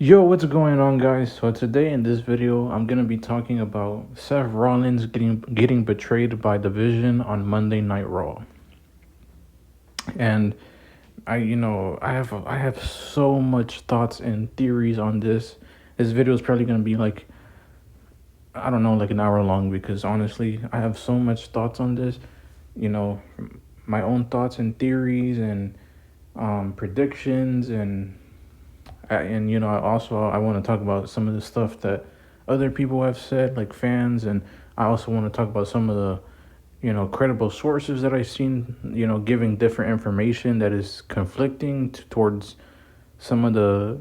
Yo, what's going on, guys? So today in this video, I'm gonna be talking about Seth Rollins getting betrayed by Division on Monday Night Raw, and I have so much thoughts and theories on this. This video is probably gonna be like, I don't know, like an hour long, because honestly, I have so much thoughts on this. You know, my own thoughts and theories and predictions and I want to talk about some of the stuff that other people have said, like fans, and I also want to talk about some of the credible sources that I've seen, giving different information that is conflicting towards some of the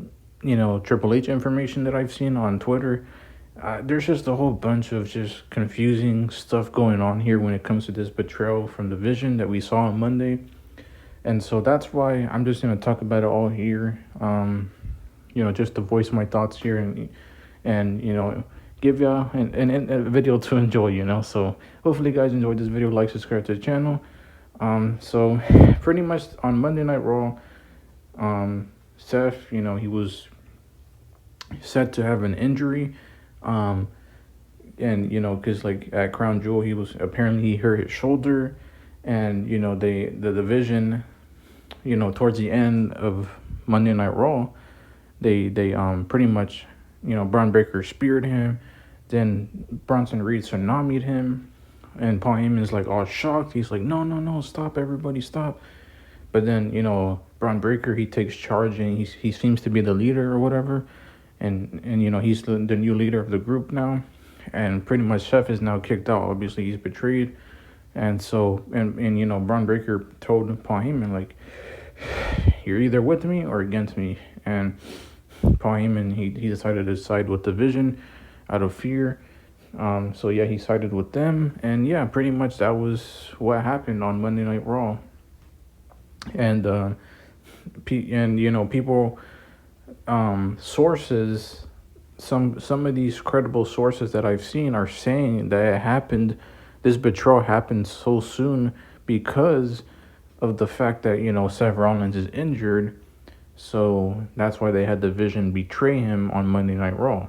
Triple H information that I've seen on Twitter. There's just a whole bunch of just confusing stuff going on here when it comes to this betrayal from the Vision that we saw on Monday, and so that's why I'm just gonna talk about it all here. Just to voice my thoughts here and give y'all a video to enjoy. So hopefully you guys enjoyed this video. Like, subscribe to the channel. So pretty much on Monday Night Raw, Seth, he was said to have an injury. And because like at Crown Jewel, he hurt his shoulder, and the division, towards the end of Monday Night Raw, they pretty much, Braun Breaker speared him, then Bronson Reed tsunami'd him, and Paul Heyman's like all shocked. He's like, no, no, no, stop, everybody, stop. But then Braun Breaker, he takes charge, and he seems to be the leader or whatever, and he's the new leader of the group now, and pretty much Seth is now kicked out. Obviously he's betrayed, and so and Braun Breaker told Paul Heyman, like, you're either with me or against me, and Paul Heyman, he decided to side with the Vision out of fear. So yeah, he sided with them, and yeah, pretty much that was what happened on Monday Night Raw. And people, sources, some of these credible sources that I've seen are saying that this betrayal happened so soon because of the fact that Seth Rollins is injured. So that's why they had the Vision betray him on Monday Night Raw.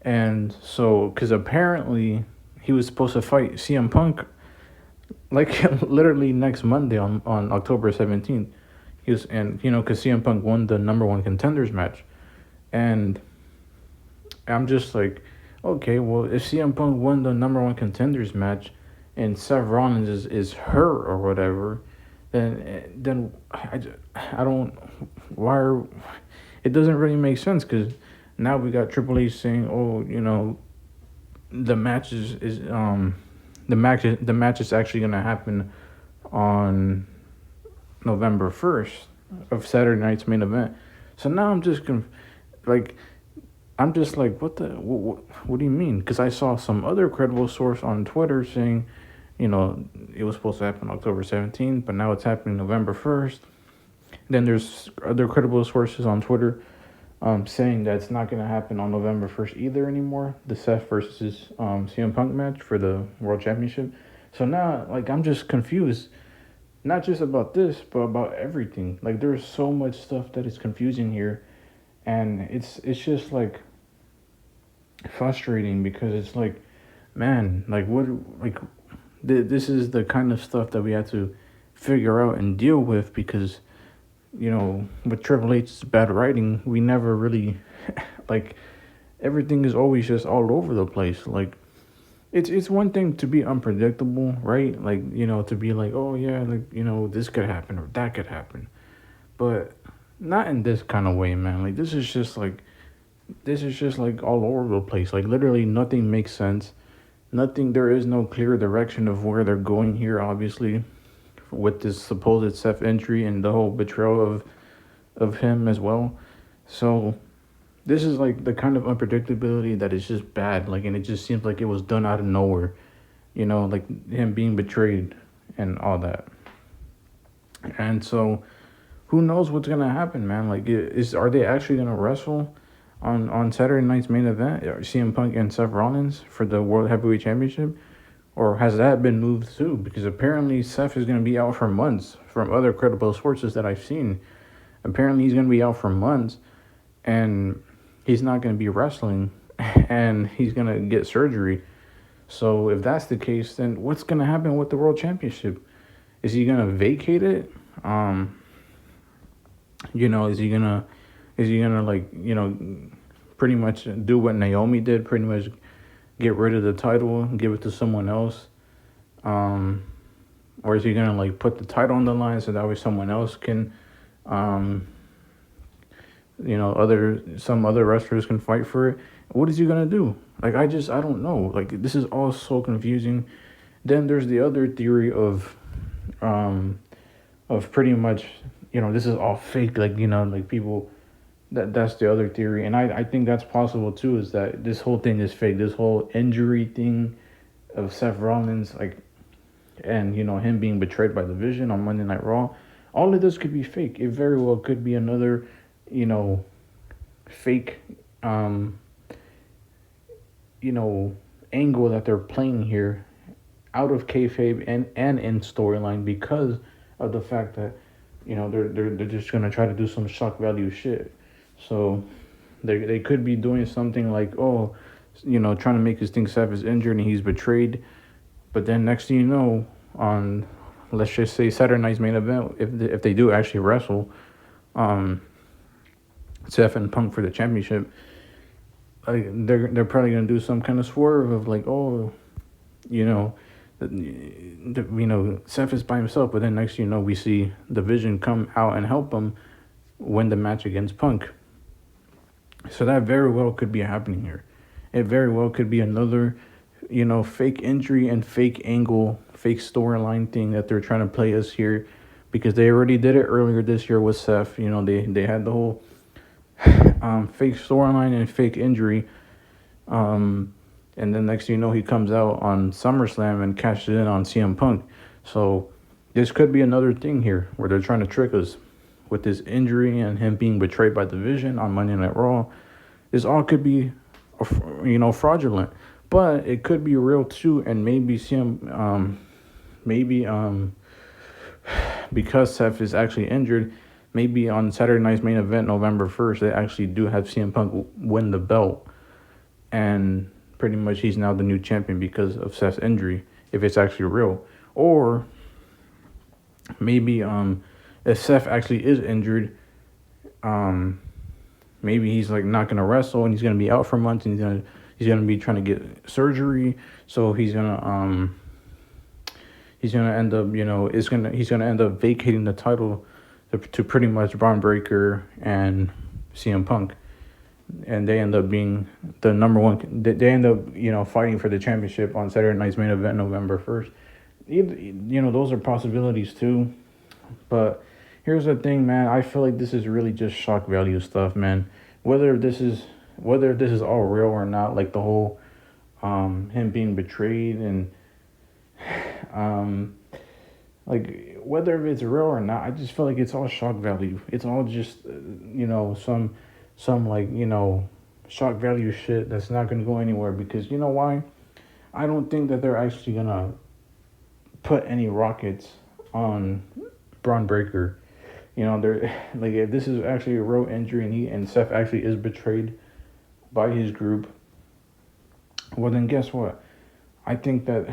And so, because apparently he was supposed to fight CM Punk like literally next Monday on October 17th. Because CM Punk won the number one contenders match. And I'm just like, okay, well, if CM Punk won the number one contenders match and Seth Rollins is hurt or whatever, then I don't, it doesn't really make sense, because now we got Triple H saying, oh, the match the match is actually gonna happen on November 1st of Saturday night's main event. So now I'm just like, what do you mean? Because I saw some other credible source on Twitter saying, it was supposed to happen October 17th, but now it's happening November 1st. Then there's other credible sources on Twitter saying that it's not going to happen on November 1st either anymore, the Seth versus CM Punk match for the World Championship. So now, like, I'm just confused, not just about this, but about everything. Like, there's so much stuff that is confusing here, and it's just, like, frustrating, because it's like, man, like, what, like, this is the kind of stuff that we have to figure out and deal with, because with Triple H's bad writing, we never really like, everything is always just all over the place. Like, it's one thing to be unpredictable, right? Like, to be like, oh yeah, like, this could happen or that could happen, but not in this kind of way, man. Like, this is just like all over the place. Like, literally nothing makes sense. There is no clear direction of where they're going here, obviously, with this supposed Seth injury and the whole betrayal of him as well. So this is like the kind of unpredictability that is just bad. Like, and it just seems like it was done out of nowhere, like him being betrayed and all that. And so who knows what's gonna happen, man? Like, are they actually gonna wrestle on Saturday night's main event, CM Punk and Seth Rollins, for the World Heavyweight Championship? Or has that been moved too? Because apparently Seth is going to be out for months, from other credible sources that I've seen. Apparently he's going to be out for months. and he's not going to be wrestling, and he's going to get surgery. So if that's the case, then what's going to happen with the World Championship? Is he going to vacate it? Um, is he gonna like pretty much do what Naomi did, pretty much get rid of the title and give it to someone else? Um, or is he gonna like put the title on the line so that way someone else can, um, some other wrestlers can fight for it? What is he gonna do? Like I don't know. Like this is all so confusing. Then there's the other theory um, of pretty much this is all fake. Like like people that's the other theory, and I think that's possible too. Is that this whole thing is fake? This whole injury thing of Seth Rollins, like, and him being betrayed by the Vision on Monday Night Raw, all of this could be fake. It very well could be another, fake, um, angle that they're playing here, out of kayfabe and in storyline because of the fact that they're just gonna try to do some shock value shit. So they could be doing something like, oh, trying to make us think Seth is injured and he's betrayed. But then next thing you know, on let's just say Saturday night's main event, if they do actually wrestle, um, Seth and Punk for the championship, like they're probably gonna do some kind of swerve of like, oh, you know, Seth is by himself, but then next we see the Vision come out and help him win the match against Punk. So that very well could be happening here. It very well could be another, fake injury and fake angle, fake storyline thing that they're trying to play us here, because they already did it earlier this year with Seth. They had the whole fake storyline and fake injury. And then next thing you know, he comes out on SummerSlam and cashes in on CM Punk. So this could be another thing here where they're trying to trick us with this injury and him being betrayed by the Vision on Monday Night Raw. This all could be, fraudulent, but it could be real too. And maybe because Seth is actually injured, maybe on Saturday night's main event, November 1st, they actually do have CM Punk win the belt, and pretty much he's now the new champion because of Seth's injury, if it's actually real. Or maybe if Seth actually is injured, maybe he's like not gonna wrestle and he's gonna be out for months, and he's gonna be trying to get surgery. So he's gonna end up he's gonna end up vacating the title to pretty much Braun Breaker and CM Punk, and they end up being the number one. They end up fighting for the championship on Saturday night's main event, November 1st. Those are possibilities too, but here's the thing, man. I feel like this is really just shock value stuff, man. Whether this is all real or not, like the whole him being betrayed and like whether it's real or not, I just feel like it's all shock value. It's all just some like shock value shit that's not gonna go anywhere, because you know why? I don't think that they're actually gonna put any rockets on Braun Breaker. They're like, if this is actually a real injury and Seth actually is betrayed by his group, well then guess what? I think that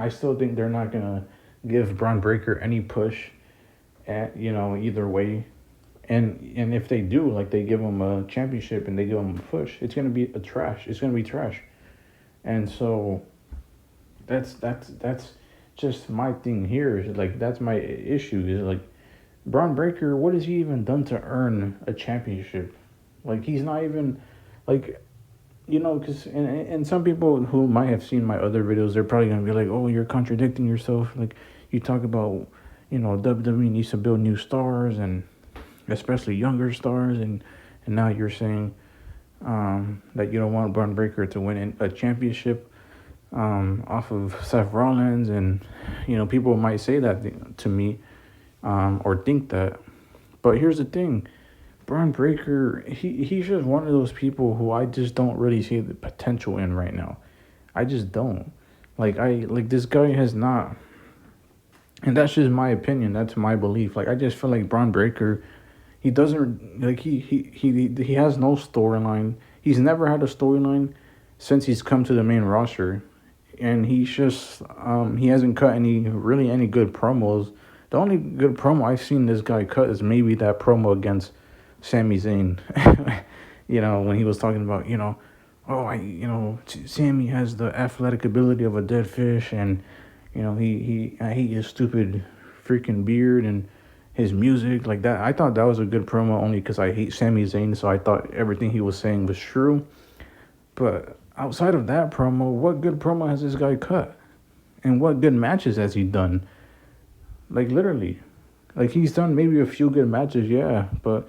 I still think they're not gonna give Braun Breaker any push at either way. And if they do, like they give him a championship and they give him a push, it's gonna be trash. It's gonna be trash. And so that's just my thing here. Is like, that's my issue. Is like, Braun Breaker, what has he even done to earn a championship? Like, he's not even like, because and some people who might have seen my other videos, they're probably gonna be like, oh, you're contradicting yourself. Like, you talk about WWE needs to build new stars, and especially younger stars, and now you're saying that you don't want Braun Breaker to win a championship off of Seth Rollins. And people might say that to me, or think that. But here's the thing, Braun Breaker, he's just one of those people who I just don't really see the potential in right now. I just don't. Like, this guy has not, and that's just my opinion, that's my belief. Like, I just feel like Braun Breaker He doesn't like he has no storyline. He's never had a storyline since he's come to the main roster, and he's just he hasn't cut any good promos. The only good promo I've seen this guy cut is maybe that promo against Sami Zayn. When he was talking about, oh, Sammy has the athletic ability of a dead fish, and I hate his stupid freaking beard and his music like that. I thought that was a good promo only because I hate Sami Zayn, so I thought everything he was saying was true. But outside of that promo, what good promo has this guy cut? And what good matches has he done? Like, literally. Like, he's done maybe a few good matches, yeah, but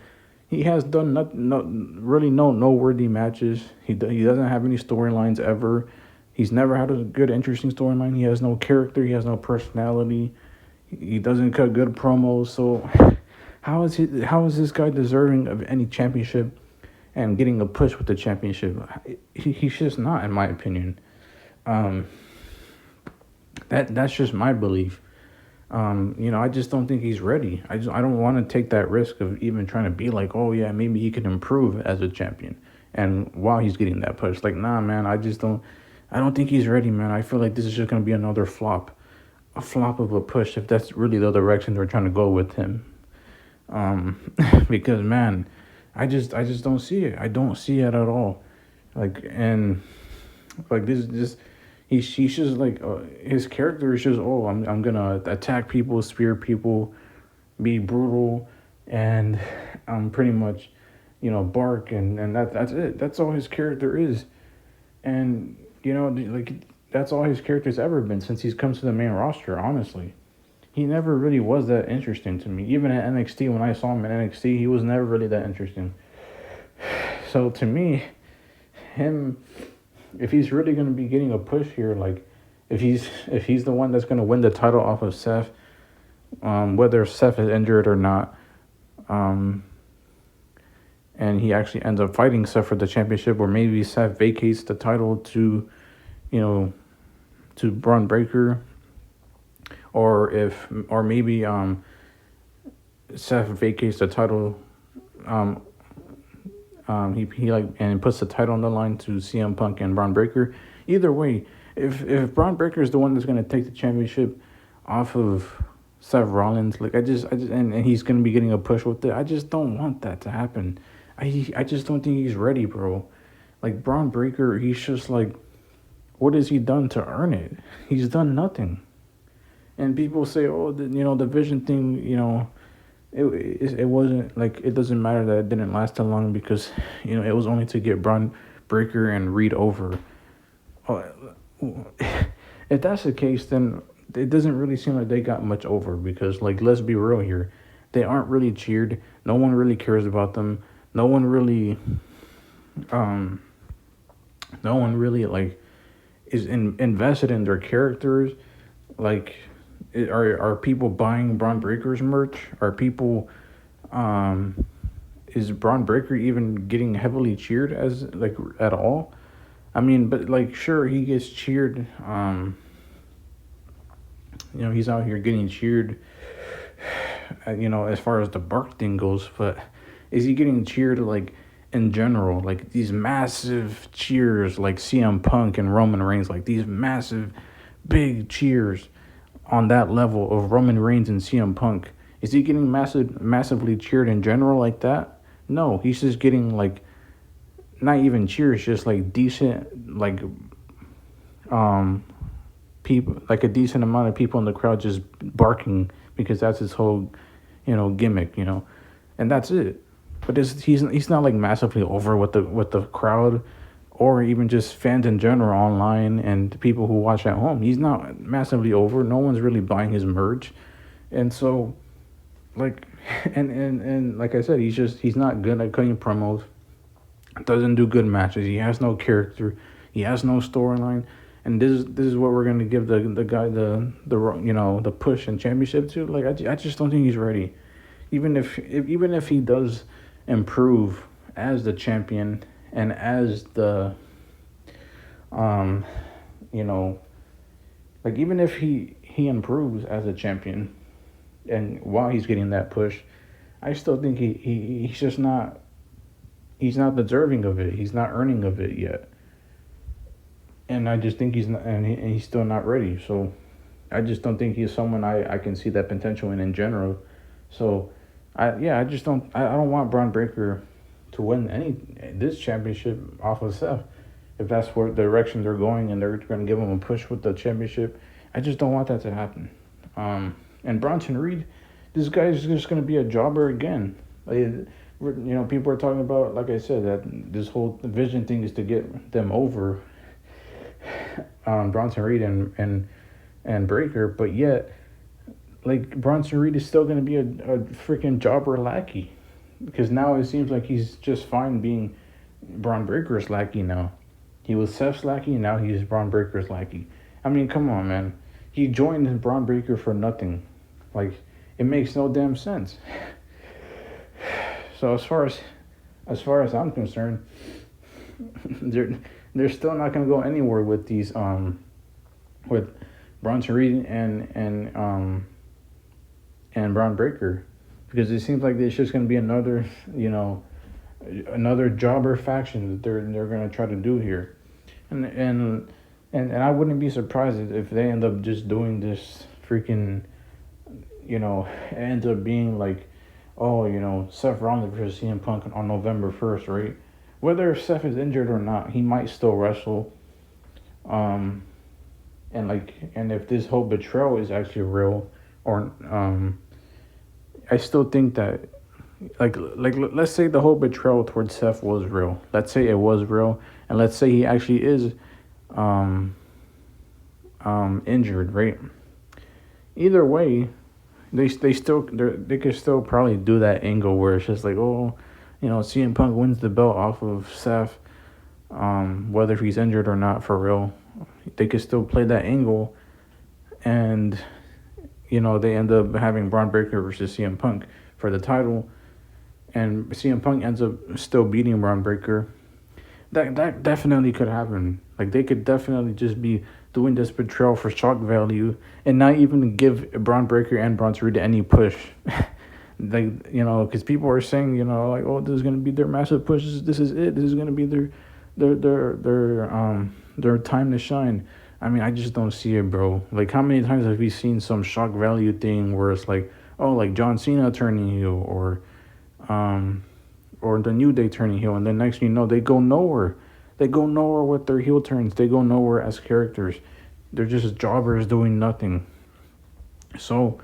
he has done no noteworthy matches. He doesn't have any storylines ever. He's never had a good, interesting storyline. He has no character. He has no personality. He doesn't cut good promos. So, how is this guy deserving of any championship and getting a push with the championship? He's just not, in my opinion. That's just my belief. I just don't think he's ready. I don't want to take that risk of even trying to be like, oh yeah, maybe he can improve as a champion, and while he's getting that push, like, nah, man, I don't think he's ready, man. I feel like this is just gonna be another flop, a flop of a push if that's really the direction they're trying to go with him. Because man, I just don't see it. I don't see it at all. Like, and like this. He's just like his character is just, oh, I'm gonna attack people, spear people, be brutal, and pretty much, bark, and that's it. That's all his character is, and like, that's all his character's ever been since he's come to the main roster. Honestly, he never really was that interesting to me. Even at NXT, when I saw him in NXT, he was never really that interesting. So to me, him, if he's really going to be getting a push here, like if he's the one that's going to win the title off of Seth, whether Seth is injured or not, and he actually ends up fighting Seth for the championship, or maybe Seth vacates the title to Braun Breaker, or maybe Seth vacates the title, he like and puts the title on the line to CM Punk and Braun Breaker. Either way, if Braun Breaker is the one that's gonna take the championship off of Seth Rollins, like I just and he's gonna be getting a push with it. I just don't want that to happen. I just don't think he's ready, bro. Like, Braun Breaker, he's just like, what has he done to earn it? He's done nothing. And people say, oh, the vision thing, it wasn't, like, it doesn't matter that it didn't last that long because, it was only to get Braun Breaker and Reed over. If that's the case, then it doesn't really seem like they got much over because, like, let's be real here. They aren't really cheered. No one really cares about them. No one really, like, is invested in their characters. Like, are people buying Braun Breaker's merch? Are people, is Braun Breaker even getting heavily cheered as, like, at all? I mean, but, like, sure, he gets cheered. He's out here getting cheered, as far as the bark thing goes, but is he getting cheered, like, in general? Like, these massive cheers, like CM Punk and Roman Reigns, like, these massive, big cheers on that level of Roman Reigns and CM Punk. Is he getting massively cheered in general like that? No, he's just getting, like, not even cheers, just, like, decent, like, people, like, a decent amount of people in the crowd just barking because that's his whole, gimmick, and that's it. But he's not, like, massively over with the crowd, or even just fans in general online and people who watch at home. He's not massively over. No one's really buying his merch, and so, like, and like I said, he's not good at cutting promos. Doesn't do good matches. He has no character. He has no storyline. And this is what we're gonna give the guy the push and championship to. Like, I just don't think he's ready. Even if he does improve as the champion and as the like, even if he improves as a champion and while he's getting that push, I still think he's just not, he's not deserving of it. He's not earning of it yet. And I just think he's not, and he's still not ready. So I just don't think he's someone I can see that potential in general. So I just I don't want Braun Breaker to win any this championship off of Seth. If that's where the direction they're going and they're going to give him a push with the championship, I just don't want that to happen. And Bronson Reed, this guy's just going to be a jobber again. Like, people are talking about, like I said, that this whole vision thing is to get them over Bronson Reed and Breaker, but yet, like, Bronson Reed is still going to be a freaking jobber lackey, because now it seems like he's just fine being Braun Breaker's lackey now. He was Seth's lackey, and now he's Braun Breaker's lackey. I mean, come on, man. He joined Braun Breaker for nothing. Like, it makes no damn sense. So as far as I'm concerned, they're still not gonna go anywhere with these with Bronson Reed and Braun Breaker, because it seems like it's just gonna be another another jobber faction that they're gonna try to do here, and I wouldn't be surprised if they end up just doing this freaking, it ends up being like, oh, Seth Rollins versus CM Punk on November 1st, right? Whether Seth is injured or not, he might still wrestle. And if this whole betrayal is actually real, or I still think that, like let's say the whole betrayal towards Seth was real. Let's say it was real, and let's say he actually is injured, right? Either way, they could still probably do that angle where it's just like, oh, CM Punk wins the belt off of Seth, whether he's injured or not, for real. They could still play that angle, and they end up having Braun Breaker versus CM Punk for the title, and CM Punk ends up still beating Braun Breaker. That definitely could happen. Like, they could definitely just be doing this betrayal for shock value and not even give Braun Breaker and Bronson Reed any push. Like, because people are saying, like, oh, this is gonna be their massive push. This is it. This is gonna be their time to shine. I mean, I just don't see it, bro. Like, how many times have we seen some shock value thing where it's like, oh, like John Cena turning heel, or the New Day turning heel, and then next thing you know, they go nowhere. They go nowhere with their heel turns. They go nowhere as characters. They're just jobbers doing nothing. So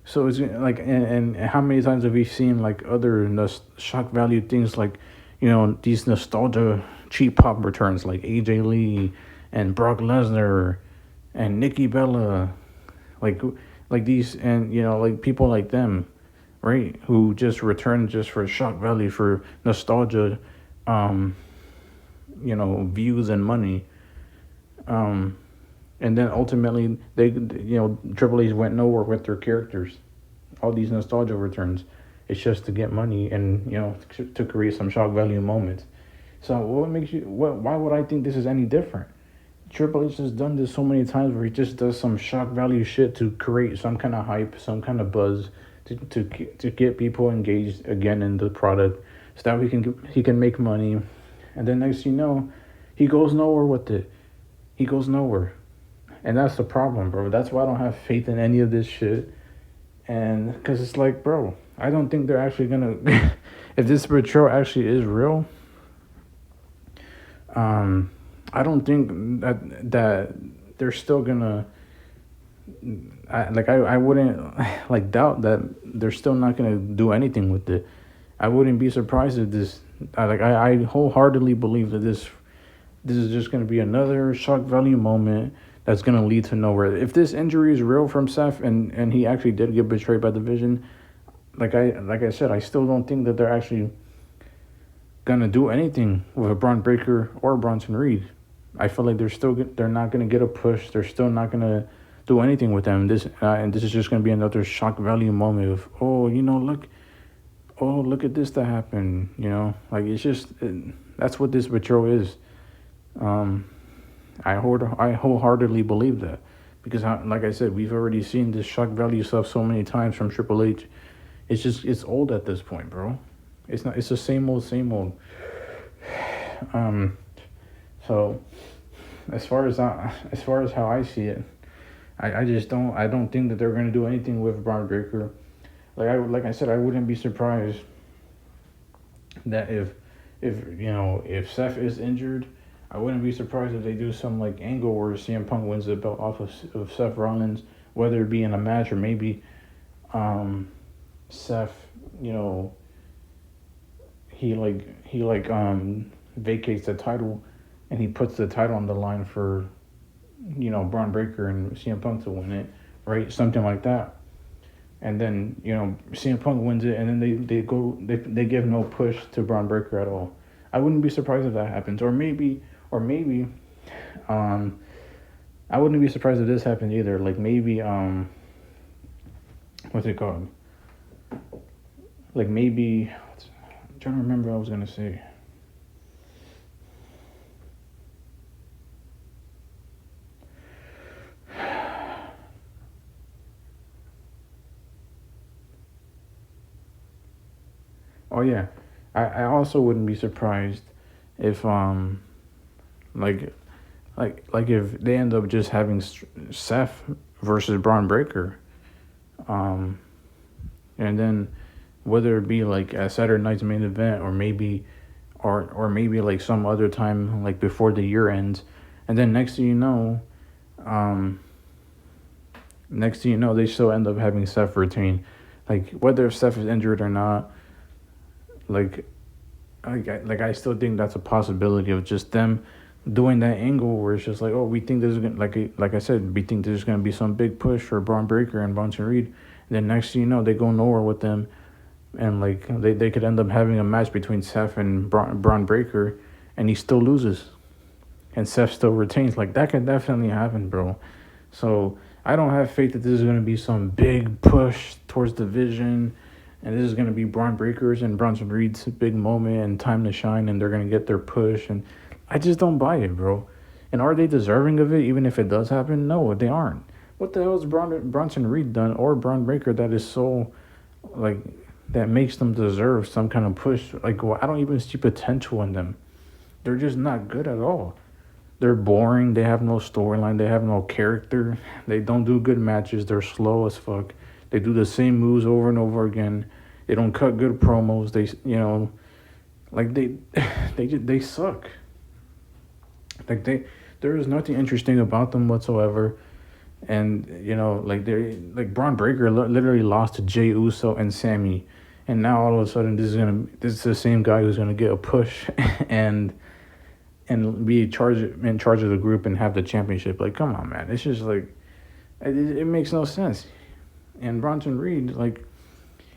it's like, and how many times have we seen like other shock value things, like, these nostalgia cheap pop returns, like AJ Lee and Brock Lesnar and Nikki Bella, like these, and like people like them, right, who just return just for shock value, for nostalgia, views and money, and then ultimately they, Triple H went nowhere with their characters. All these nostalgia returns, it's just to get money and to create some shock value moments. So what makes you? Why would I think this is any different? Triple H has done this so many times where he just does some shock value shit to create some kind of hype, some kind of buzz, to get people engaged again in the product, so that he can make money, and then next he goes nowhere with it. He goes nowhere, and that's the problem, bro. That's why I don't have faith in any of this shit, and because it's like, bro, I don't think they're actually gonna. If this betrayal actually is real, I don't think that they're still gonna. I wouldn't like doubt that they're still not gonna do anything with it. I wouldn't be surprised if this. I wholeheartedly believe that this is just gonna be another shock value moment that's gonna lead to nowhere. If this injury is real from Seth, and he actually did get betrayed by the Vision, like I said, I still don't think that they're actually gonna do anything with a Braun Breaker or Bronson Reed. I feel like they're not gonna get a push. They're still not gonna do anything with them. And this is just gonna be another shock value moment of, look at this that happened. Like, it's just that's what this betrayal is. I wholeheartedly believe that, because like I said, we've already seen this shock value stuff so many times from Triple H. it's old at this point, bro. It's not. It's the same old, same old. Um, so as far as how I see it, I just don't think that they're gonna do anything with Braun Breaker. Like I said, I wouldn't be surprised that if Seth is injured, I wouldn't be surprised if they do some like angle where CM Punk wins the belt off of Seth Rollins, whether it be in a match or maybe um, Seth, you know, he vacates the title and he puts the title on the line for Braun Breaker and CM Punk to win it, right? Something like that. And then CM Punk wins it, and then they give no push to Braun Breaker at all. I wouldn't be surprised if that happens, or maybe, um, I wouldn't be surprised if this happens either. Like maybe what's it called? Like maybe I'm trying to remember what I was gonna say. Oh yeah, I also wouldn't be surprised if like like if they end up just having Seth versus Braun Breaker, um, and then whether it be like a Saturday night's main event or maybe like some other time like before the year ends, and then um, next thing you know they still end up having Seth retain, like whether Seth is injured or not, like I still think that's a possibility of just them doing that angle where it's just like, oh, we think this is gonna like I said, we think there's gonna be some big push for Braun Breaker and Bronson Reed. And then next thing you know, they go nowhere with them, and like they could end up having a match between Seth and Braun Breaker, and he still loses, and Seth still retains. Like that could definitely happen, bro. So I don't have faith that this is gonna be some big push towards the vision, and this is gonna be Braun Breaker's and Bronson Reed's big moment and time to shine, and they're gonna get their push. And I just don't buy it, bro. And are they deserving of it, even if it does happen? No, they aren't. What the hell has Bronson Reed done or Braun Breaker that is so, like, that makes them deserve some kind of push? Like, well, I don't even see potential in them. They're just not good at all. They're boring. They have no storyline. They have no character. They don't do good matches. They're slow as fuck. They do the same moves over and over again. They don't cut good promos. Like they suck. Like there is nothing interesting about them whatsoever. And like Braun Breaker literally lost to Jey Uso and Sammy, and now all of a sudden this is the same guy who's gonna get a push and be in charge of the group and have the championship. Like, come on, man. It's just like it makes no sense. And Bronson Reed, like,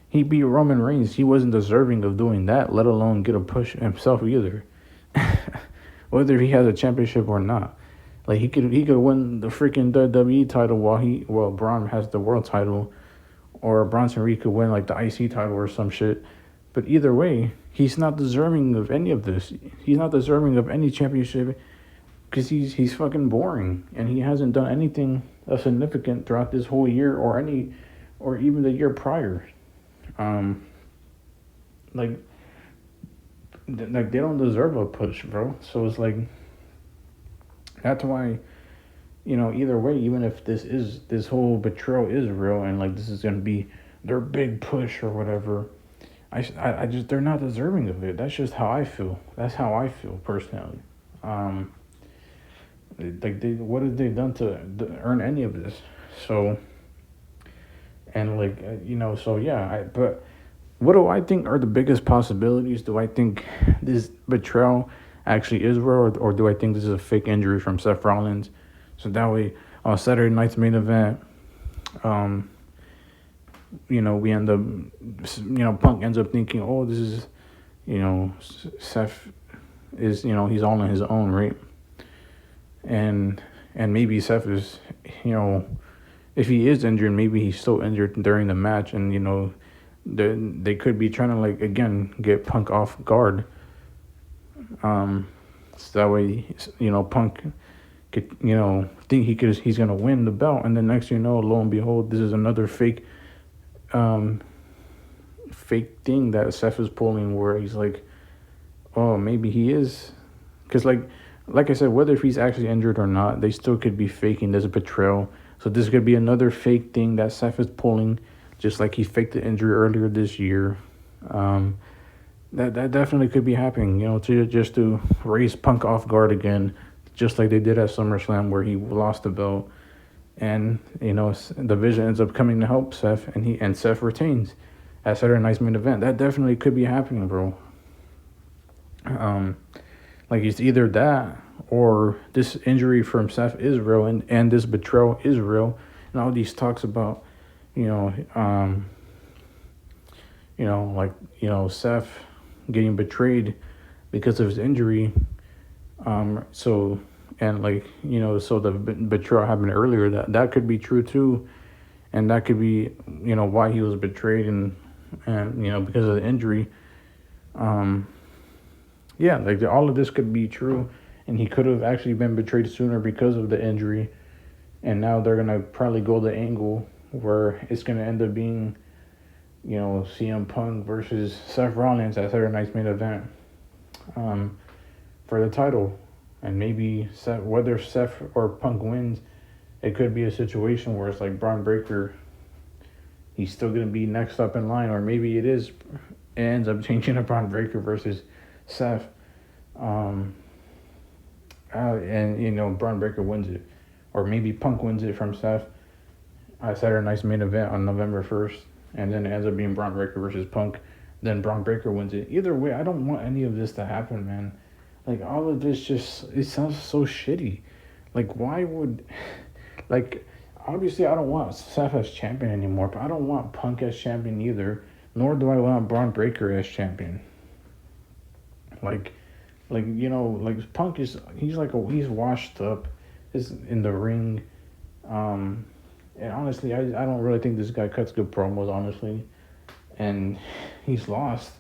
he beat Roman Reigns. He wasn't deserving of doing that, let alone get a push himself either. Whether he has a championship or not. Like he could win the freaking WWE title while Braun has the world title, or Bronson Reed could win like the IC title or some shit. But either way, he's not deserving of any of this. He's not deserving of any championship because he's fucking boring, and he hasn't done anything of significant throughout this whole year or even the year prior. Um, like they don't deserve a push, bro. So it's like that's why, either way, even if this whole betrayal is real and like this is gonna be their big push or whatever, I just they're not deserving of it. That's just how I feel. That's how I feel personally. Like what have they done to earn any of this? So, and like so yeah. But what do I think are the biggest possibilities? Do I think this betrayal actually is real, or do I think this is a fake injury from Seth Rollins? So that way, on Saturday night's main event, we end up, Punk ends up thinking, oh, this is, Seth is, he's all on his own, right? And maybe Seth is, if he is injured, maybe he's still injured during the match, and they could be trying to like again get Punk off guard. So that way, Punk could, think he's gonna win the belt, and then next lo and behold, this is another fake fake thing that Seth is pulling, where he's like, oh, maybe he is, because like I said, whether if he's actually injured or not, they still could be faking this betrayal. So this could be another fake thing that Seth is pulling, just like he faked the injury earlier this year. Um, that definitely could be happening. To just to raise Punk off guard again, just like they did at SummerSlam where he lost the belt, and the Vision ends up coming to help Seth, and Seth retains at Saturday Night's Main Event. That definitely could be happening, bro. Like it's either that or this injury from Seth is real, and this betrayal is real, and all these talks about, Seth getting betrayed because of his injury. So and so the betrayal happened earlier. That could be true too, and that could be why he was betrayed, and because of the injury. Yeah, like all of this could be true, and he could have actually been betrayed sooner because of the injury, and now they're gonna probably go the angle where it's gonna end up being, CM Punk versus Seth Rollins at Saturday Night's Main Event, for the title, and maybe whether Seth or Punk wins, it could be a situation where it's like Braun Breaker. He's still gonna be next up in line, or maybe it ends up changing to Braun Breaker versus Seth, and Braun Breaker wins it, or maybe Punk wins it from Seth at Saturday Night's Main Event on November 1st, and then it ends up being Braun Breaker versus Punk. Then Braun Breaker wins it. Either way, I don't want any of this to happen, man. Like all of this it sounds so shitty. Like why would, like obviously I don't want Seth as champion anymore, but I don't want Punk as champion either. Nor do I want Braun Breaker as champion. Like Punk he's washed up, is in the ring, and honestly I don't really think this guy cuts good promos, honestly, and he's lost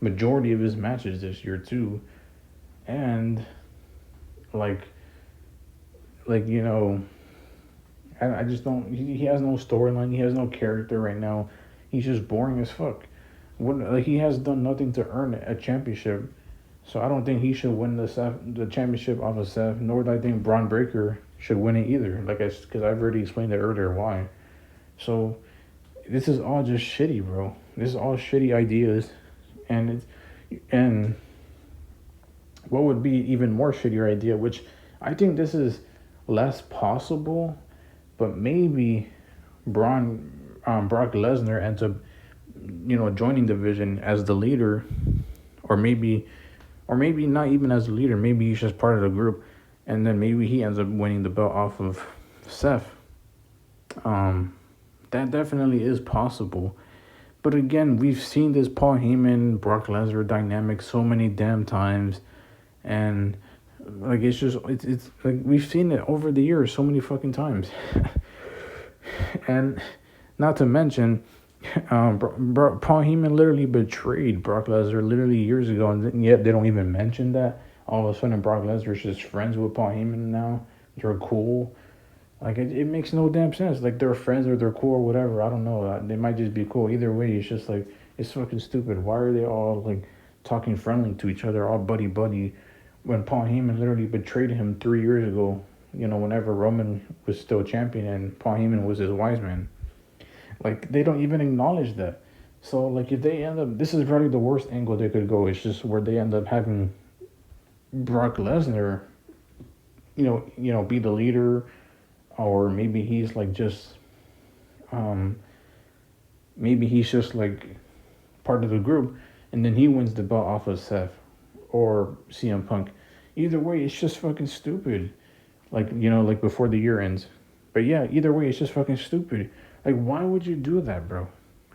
majority of his matches this year too, and I just don't, he has no storyline, he has no character right now, he's just boring as fuck. He has done nothing to earn a championship. So I don't think he should win the championship off of Seth, nor do I think Braun Breaker should win it either. Because I've already explained it earlier why. So this is all just shitty, bro. This is all shitty ideas, and what would be even more shittier idea, which I think this is less possible, but maybe Brock Lesnar ends up, joining the Vision as the leader, or maybe not even as a leader. Maybe he's just part of the group, and then maybe he ends up winning the belt off of Seth. That definitely is possible. But again, we've seen this Paul Heyman, Brock Lesnar dynamic so many damn times, and it's like we've seen it over the years so many fucking times. And not to mention, Paul Heyman literally betrayed Brock Lesnar literally years ago, and yet they don't even mention that. All of a sudden, Brock Lesnar's just friends with Paul Heyman now. They're cool. It makes no damn sense. They're friends or they're cool or whatever. I don't know. They might just be cool. Either way, it's just it's fucking stupid. Why are they all talking friendly to each other, all buddy when Paul Heyman literally betrayed him 3 years ago? Whenever Roman was still champion and Paul Heyman was his wise man. They don't even acknowledge that. So, if they end up, this is probably the worst angle they could go. It's just where they end up having Brock Lesnar, be the leader, or maybe he's maybe he's just part of the group, and then he wins the belt off of Seth or CM Punk. Either way, it's just fucking stupid. Before the year ends. But yeah, either way, it's just fucking stupid. Why would you do that, bro?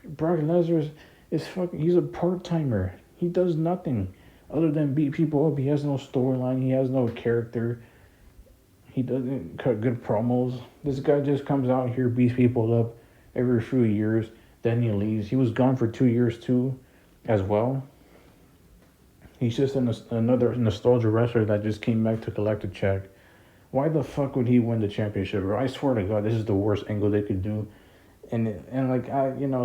Brock Lesnar he's a part-timer. He does nothing other than beat people up. He has no storyline. He has no character. He doesn't cut good promos. This guy just comes out here, beats people up every few years, then he leaves. He was gone for 2 years too, as well. He's just another nostalgia wrestler that just came back to collect a check. Why the fuck would he win the championship, bro? I swear to God, this is the worst angle they could do. And like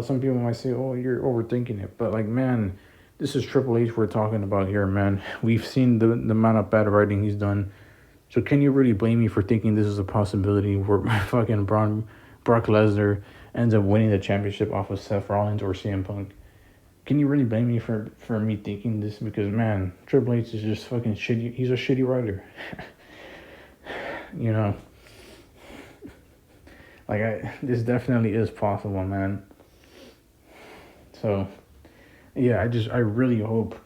some people might say, "Oh, you're overthinking it," but like, man, this is Triple H we're talking about here, man. We've seen the amount of bad writing he's done. So can you really blame me for thinking this is a possibility where fucking Brock Lesnar ends up winning the championship off of Seth Rollins or CM Punk? Can you really blame me for me thinking this? Because man, Triple H is just fucking shitty. He's a shitty writer. you know, this definitely is possible, man. So yeah, I really hope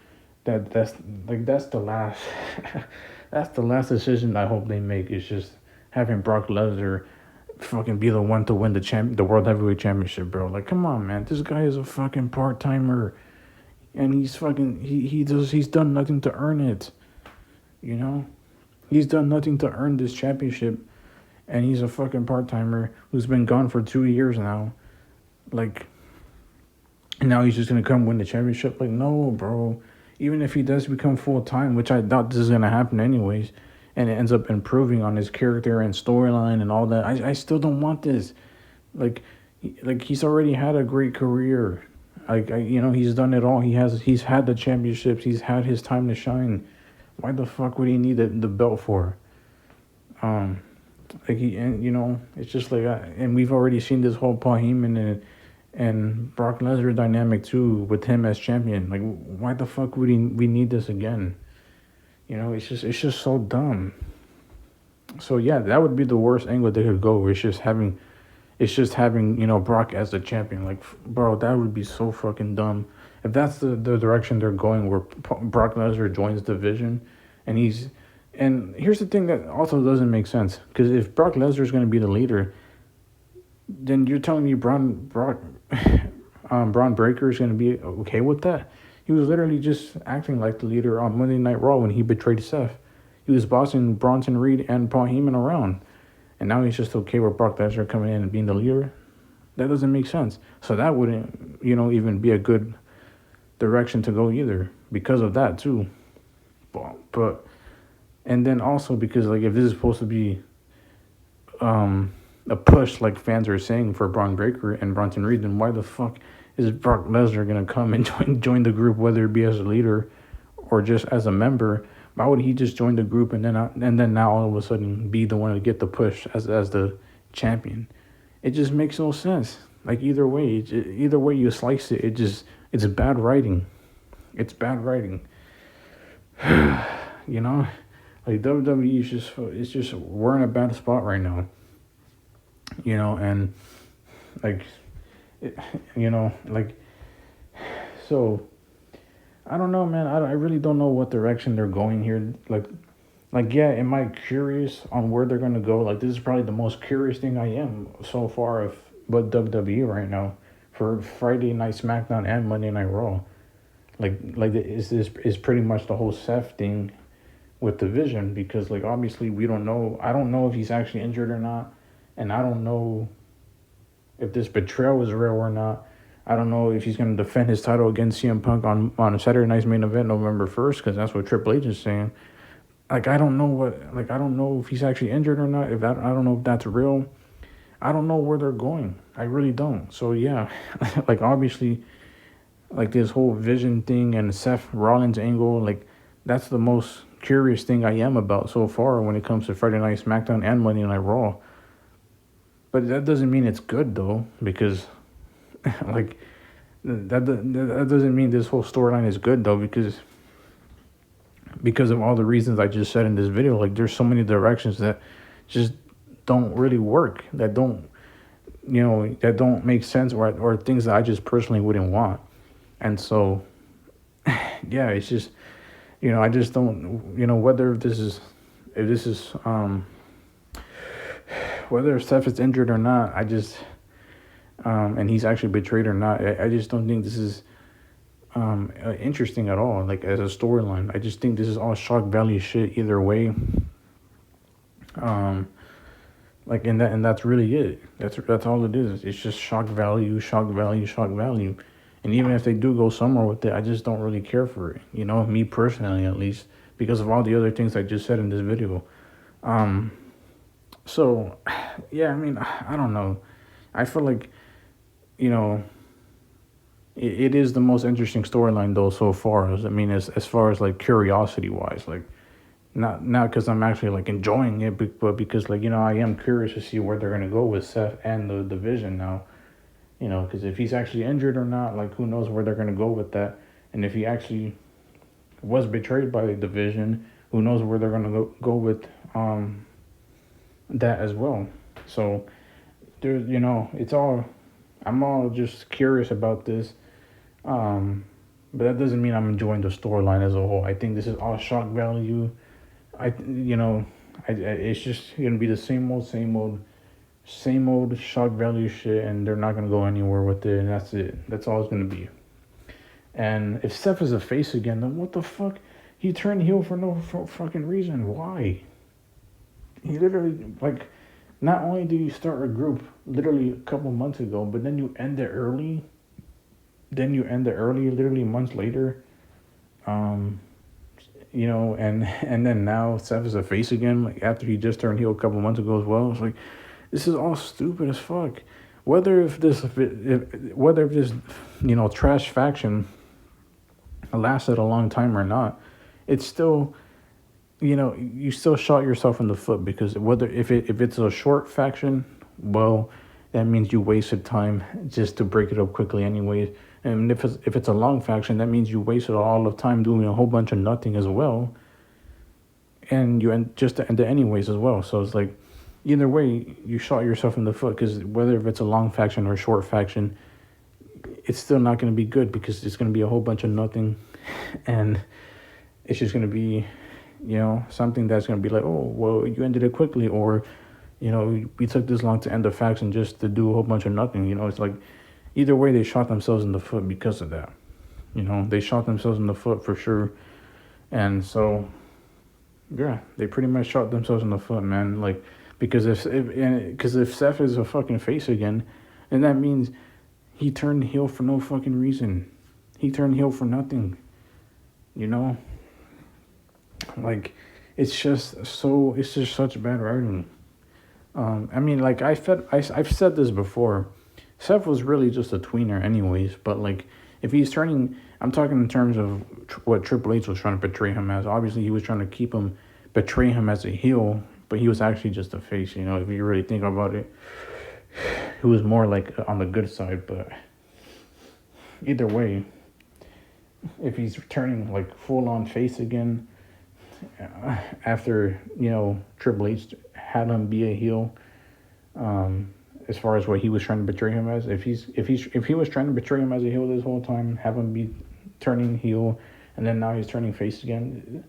that's the last that's the last decision I hope they make is just having Brock Lesnar fucking be the one to win the World Heavyweight Championship, bro. Like, come on, man. This guy is a fucking part timer, and he's done nothing to earn it. You know, he's done nothing to earn this championship, and he's a fucking part timer who's been gone for 2 years now. Like, and now he's just gonna come win the championship. Like, no, bro. Even if he does become full time, which I doubt this is gonna happen anyways, and it ends up improving on his character and storyline and all that, I still don't want this. Like, he's already had a great career. He's done it all. He's had the championships. He's had his time to shine. Why the fuck would he need the belt for? It's just like, and we've already seen this whole Paul Heyman and Brock Lesnar dynamic too with him as champion. Like, why the fuck would we need this again? It's just so dumb. So yeah, that would be the worst angle they could go. It's just having Brock as the champion. Like, bro, that would be so fucking dumb. If that's the direction they're going, where Brock Lesnar joins the division, and here's the thing that also doesn't make sense, because if Brock Lesnar is going to be the leader, then you're telling me Braun Breaker is going to be okay with that? He was literally just acting like the leader on Monday Night Raw when he betrayed Seth. He was bossing Bronson Reed and Paul Heyman around. And now he's just okay with Brock Lesnar coming in and being the leader? That doesn't make sense. So that wouldn't, even be a good direction to go either, because of that too. But and then also because, like, if this is supposed to be a push, like fans are saying, for Braun Breaker and Bronson Reed, then why the fuck is Brock Lesnar gonna come and join the group, whether it be as a leader or just as a member? Why would he just join the group and then now all of a sudden be the one to get the push as the champion? It just makes no sense. Like, either way you slice it, it's bad writing. It's bad writing. Like, WWE is just we're in a bad spot right now. And like, so I don't know, man. I really don't know what direction they're going here. Like, yeah, am I curious on where they're gonna go? Like, this is probably the most curious thing I am so far of what WWE right now for Friday Night SmackDown and Monday Night Raw. Like is pretty much the whole Seth thing with the Vision, because, like, obviously we don't know. I don't know if he's actually injured or not, and I don't know if this betrayal is real or not. I don't know if he's going to defend his title against CM Punk on a Saturday night's main event, November 1st, because that's what Triple H is saying. Like, I don't know I don't know if he's actually injured or not. I don't know if that's real. I don't know where they're going. I really don't. So yeah, like, obviously, like, this whole Vision thing and Seth Rollins angle, like, that's the most curious thing I am about so far when it comes to Friday Night SmackDown and Monday Night Raw. But that doesn't mean it's good, though, because like, that doesn't mean this whole storyline is good, though, because of all the reasons I just said in this video. Like, there's so many directions that just don't really work, that don't make sense, or things that I just personally wouldn't want. And so yeah, it's just, I just don't, whether whether Seth is injured or not, I just and he's actually betrayed or not, I just don't think this is interesting at all, like, as a storyline. I just think this is all shock value shit either way. Like, and that's really it. That's all it is. It's just shock value. And even if they do go somewhere with it, I just don't really care for it. Me personally, at least, because of all the other things I just said in this video. So yeah, I mean, I don't know. I feel like you know, it is the most interesting storyline though so far. I mean, as far as like curiosity wise, like not because I'm actually like enjoying it, but because like I am curious to see where they're gonna go with Seth and the division now. Because if he's actually injured or not, like who knows where they're gonna go with that, and if he actually was betrayed by the division, who knows where they're gonna go with that as well. So there's it's all I'm all just curious about this. But that doesn't mean I'm enjoying the storyline as a whole. I think this is all shock value. It's just gonna be the same old shock value shit, and they're not gonna go anywhere with it, and that's it. That's all it's gonna be. And if Seth is a face again, then what the fuck? He turned heel for no fucking reason. Why? He literally like. Not only do you start a group literally a couple months ago, but then you end it early. Literally months later. Um, and then now Seth is a face again, like after he just turned heel a couple months ago as well. It's like, this is all stupid as fuck. Whether if this trash faction lasted a long time or not, it's still you still shot yourself in the foot, because whether if it's a short faction, well, that means you wasted time just to break it up quickly anyways. And if it's a long faction, that means you wasted all of time doing a whole bunch of nothing as well, and you end just to end it anyways as well. So it's like, either way, you shot yourself in the foot, because whether if it's a long faction or a short faction, it's still not going to be good, because it's going to be a whole bunch of nothing, and it's just going to be, something that's going to be like, oh, well, you ended it quickly, or, we took this long to end the faction just to do a whole bunch of nothing. It's like, either way, they shot themselves in the foot because of that. They shot themselves in the foot for sure. And so, yeah, they pretty much shot themselves in the foot, man. Like, because if Seth is a fucking face again, and that means he turned heel for no fucking reason. He turned heel for nothing. Like, it's just such bad writing. I mean, like I've said this before. Seth was really just a tweener, anyways. But like, if he's turning, I'm talking in terms of what Triple H was trying to portray him as. Obviously, he was trying to portray him as a heel, but he was actually just a face. If you really think about it, he was more like on the good side. But either way, if he's turning like full on face again, after Triple H had him be a heel, as far as what he was trying to portray him as, if he was trying to portray him as a heel this whole time, have him be turning heel, and then now he's turning face again,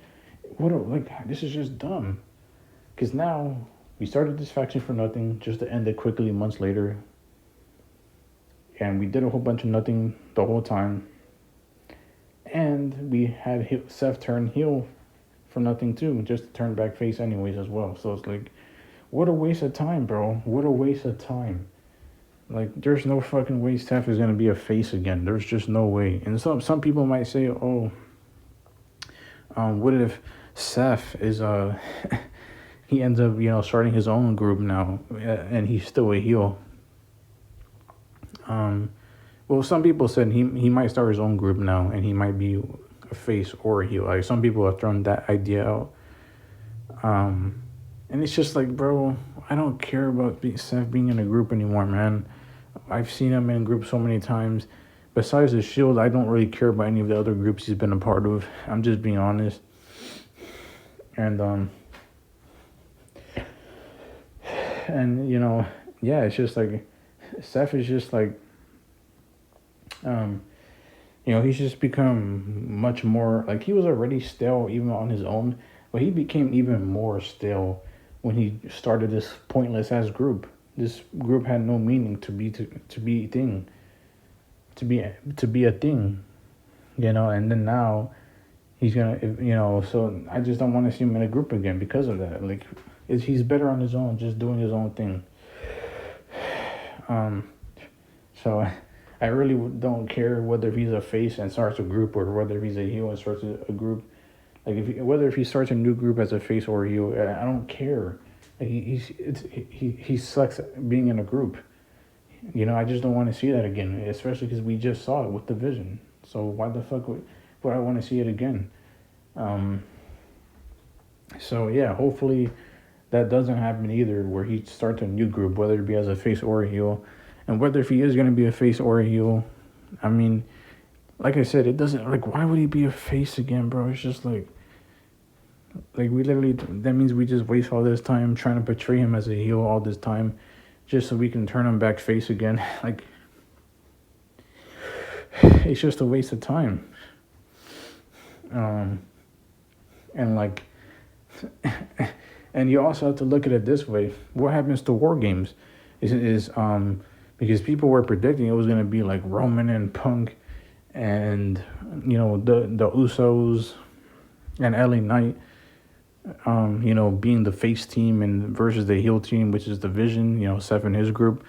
this is just dumb. Because now we started this faction for nothing, just to end it quickly months later, and we did a whole bunch of nothing the whole time, and we had Seth turn heel for nothing too, just to turn back face anyways as well. So it's like, what a waste of time, bro. What a waste of time. Like, there's no fucking way Seth is gonna be a face again. There's just no way. And some people might say, oh, what if Seth is he ends up starting his own group now, and he's still a heel. Well, some people said he might start his own group now, and he might be a face or a heel. Like, some people have thrown that idea out. And it's just like, bro, I don't care about Seth being in a group anymore, man. I've seen him in groups so many times. Besides the Shield, I don't really care about any of the other groups he's been a part of. I'm just being honest. And yeah, it's just like, Seth is just like, he's just become much more, like, he was already stale even on his own, but he became even more stale when he started this pointless ass group. This group had no meaning to be a thing. And then now he's gonna, so I just don't want to see him in a group again because of that. Like, he's better on his own, just doing his own thing. So I really don't care whether he's a face and starts a group, or whether he's a heel and starts a group. Like, whether he starts a new group as a face or a heel, I don't care. Like, he sucks at being in a group. I just don't want to see that again, especially because we just saw it with the Vision. So why the fuck would I want to see it again? Um, so yeah, hopefully that doesn't happen either, where he starts a new group, whether it be as a face or a heel, and whether if he is gonna be a face or a heel. I mean, like I said, it doesn't like why would he be a face again, bro? It's just like we literally that means we just waste all this time trying to portray him as a heel all this time, just so we can turn him back face again. Like it's just a waste of time. Um, and like, and you also have to look at it this way: what happens to War Games? Is because people were predicting it was gonna be like Roman and Punk, and the Usos and LA Knight, being the face team and versus the heel team, which is the Vision, Seth and his group.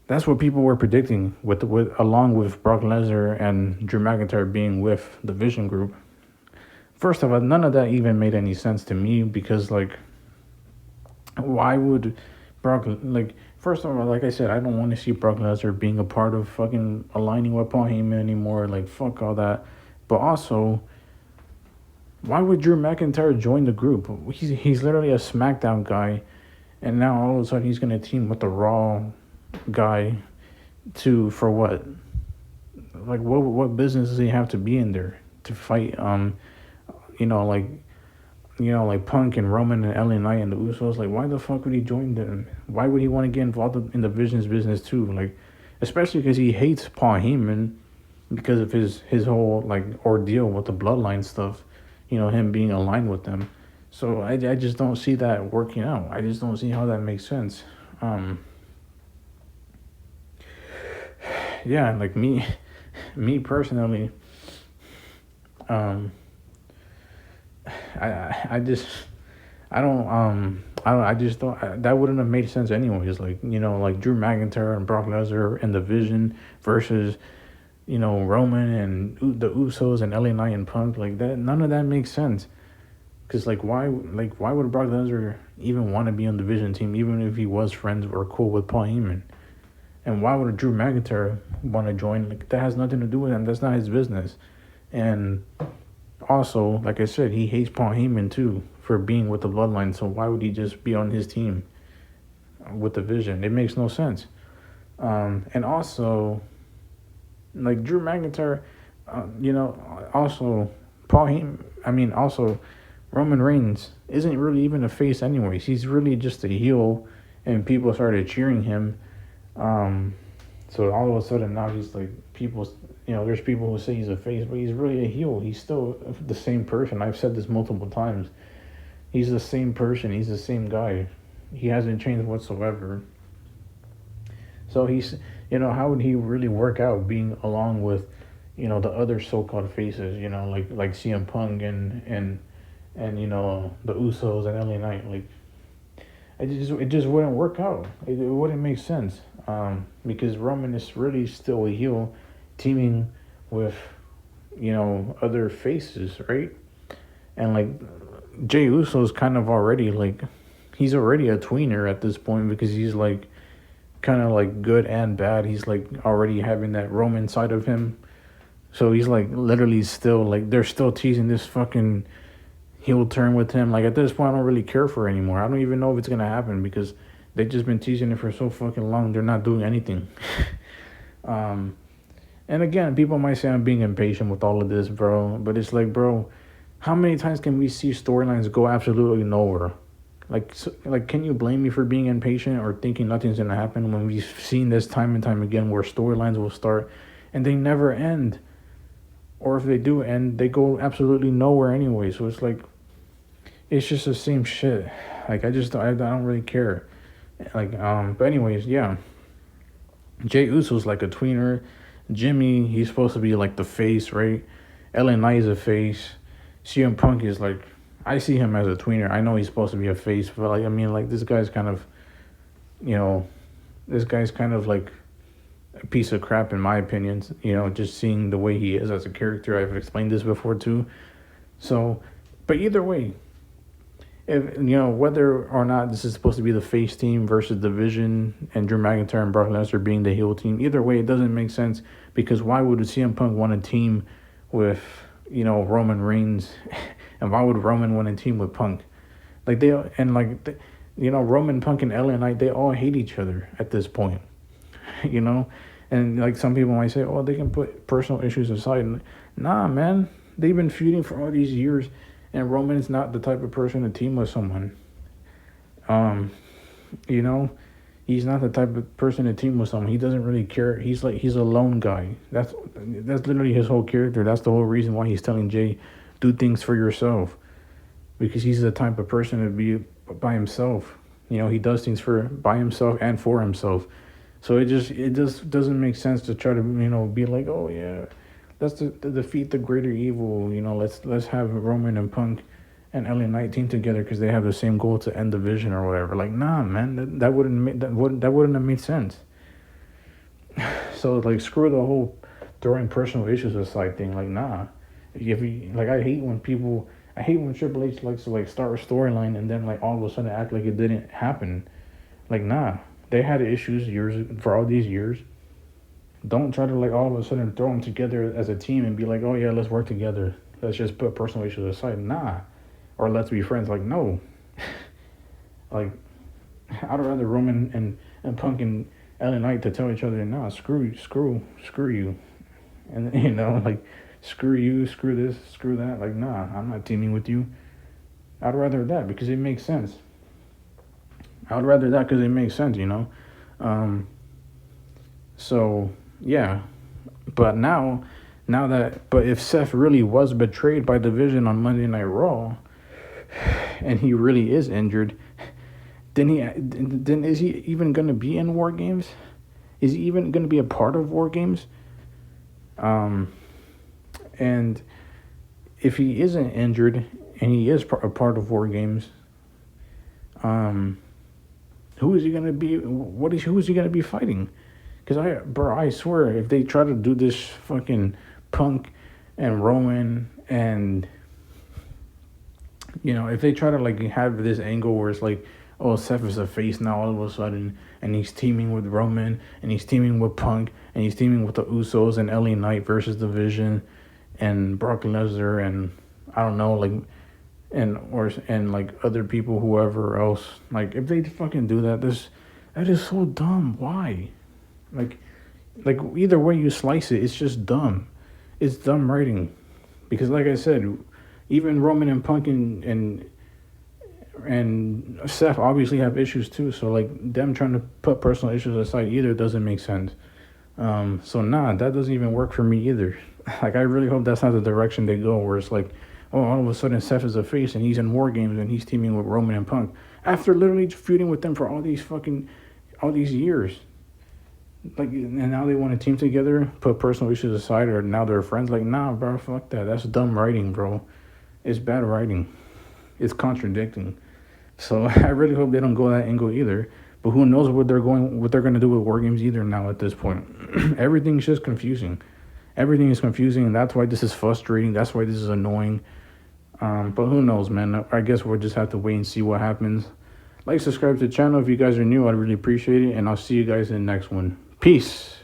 That's what people were predicting with along with Brock Lesnar and Drew McIntyre being with the Vision group. First of all, none of that even made any sense to me because like, why would Brock like? First of all, like I said, I don't want to see Brock Lesnar being a part of fucking aligning with Paul Heyman anymore. Like fuck all that. But also, why would Drew McIntyre join the group? He's literally a SmackDown guy, and now all of a sudden he's gonna team with the Raw guy for what? Like what business does he have to be in there to fight? Like Punk and Roman and LA Knight and the Usos. Like why the fuck would he join them? Why would he want to get involved in the Vision's business too? Like, especially because he hates Paul Heyman because of his whole like ordeal with the bloodline stuff. Him being aligned with them. So I just don't see that working out. I just don't see how that makes sense. Yeah, like me personally, I just I just don't that wouldn't have made sense anyways. Like like Drew McIntyre and Brock Lesnar and the Vision versus Roman and the Usos and LA Knight and Punk, like that. None of that makes sense. Cause why would Brock Lesnar even want to be on the Vision team, even if he was friends or cool with Paul Heyman? And why would Drew McIntyre want to join? Like that has nothing to do with him. That's not his business. And also, like I said, he hates Paul Heyman too for being with the Bloodline. So why would he just be on his team with the Vision? It makes no sense. And also, like Drew McIntyre, also Paul Heyman. Also Roman Reigns isn't really even a face anyways. He's really just a heel, and people started cheering him. So all of a sudden now he's like there's people who say he's a face, but he's really a heel. He's still the same person. I've said this multiple times. He's the same person. He's the same guy. He hasn't changed whatsoever. So he's, how would he really work out being along with, the other so-called faces, like CM Punk and the Usos and LA Knight. Like, it just wouldn't work out. It wouldn't make sense. Because Roman is really still a heel, teaming with, other faces, right? And like Jey Uso's kind of already like, he's already a tweener at this point because he's like kind of like good and bad. He's like already having that Roman side of him. So he's like literally still like, they're still teasing this fucking heel turn with him. Like at this point, I don't really care for it anymore. I don't even know if it's going to happen because they've just been teasing it for so fucking long. They're not doing anything. And again, people might say I'm being impatient with all of this, bro. But it's like, bro, how many times can we see storylines go absolutely nowhere? Like, can you blame me for being impatient or thinking nothing's gonna happen when we've seen this time and time again where storylines will start and they never end, or if they do end, they go absolutely nowhere anyway. So it's like, it's just the same shit. Like I don't really care. Like but anyways, yeah. Jey Uso's like a tweener. Jimmy, he's supposed to be like the face, right? LA Knight is a face. CM Punk is like, I see him as a tweener. I know he's supposed to be a face, but like, this guy's kind of, like a piece of crap in my opinion. Just seeing the way he is as a character. I've explained this before too. So, but either way, if whether or not this is supposed to be the face team versus division and Drew McIntyre and Brock Lesnar being the heel team, either way, it doesn't make sense because why would CM Punk want a team with Roman Reigns, and why would Roman want a team with Punk? Like they and like Roman, Punk, and LA Knight, they all hate each other at this point, you know, and like some people might say, oh, they can put personal issues aside. Nah, man, they've been feuding for all these years. And Roman is not the type of person to team with someone. You know, he's not the type of person to team with someone. He doesn't really care. He's a lone guy. That's literally his whole character. That's the whole reason why he's telling Jay, do things for yourself, because he's the type of person to be by himself. He does things by himself and for himself. So it just doesn't make sense to try to be like, oh yeah, that's to defeat the greater evil. Let's have Roman and Punk and LA Knight team together because they have the same goal to end the division or whatever. Like, nah, man, that wouldn't have made sense. So like, screw the whole throwing personal issues aside thing. Like, nah. I hate when Triple H likes to like start a storyline and then like all of a sudden act like it didn't happen. Like, nah, they had issues for all these years. Don't try to like all of a sudden throw them together as a team and be like, oh yeah, let's work together. Let's just put personal issues aside. Nah. Or let's be friends. Like, no. Like, I'd rather Roman and Punk and LA Knight to tell each other, nah, screw you. And, like, screw you, screw this, screw that. Like, nah, I'm not teaming with you. I'd rather that because it makes sense. So, yeah. But but if Seth really was betrayed by Division on Monday Night Raw, and he really is injured, then is he even going to be in War Games? Is he even going to be a part of War Games? And if he isn't injured and he is a part of War Games, who is he going to be? Who is he going to be fighting? Because I swear, if they try to do this fucking Punk and Roman and if they try to like have this angle where it's like, oh, Seth is a face now all of a sudden, and he's teaming with Roman, and he's teaming with Punk, and he's teaming with the Usos and LA Knight versus Division, and Brock Lesnar, and I don't know, like, and like other people, whoever else. Like, if they fucking do that, that is so dumb. Why? Like either way you slice it, it's just dumb. It's dumb writing, because like I said, even Roman and Punk and Seth obviously have issues too. So like them trying to put personal issues aside either doesn't make sense. So nah, that doesn't even work for me either. Like, I really hope that's not the direction they go, where it's like, oh, all of a sudden Seth is a face and he's in War Games and he's teaming with Roman and Punk after literally feuding with them for all these years. Like, and now they want to team together, put personal issues aside, or now they're friends. Like, nah, bro, fuck that. That's dumb writing, bro. It's bad writing. It's contradicting. So I really hope they don't go that angle either. But who knows what they're gonna do with War Games either now at this point. Everything's just confusing. Everything is confusing, and that's why this is frustrating. That's why this is annoying. But who knows, man? I guess we'll just have to wait and see what happens. Like, subscribe to the channel if you guys are new. I'd really appreciate it, and I'll see you guys in the next one. Peace.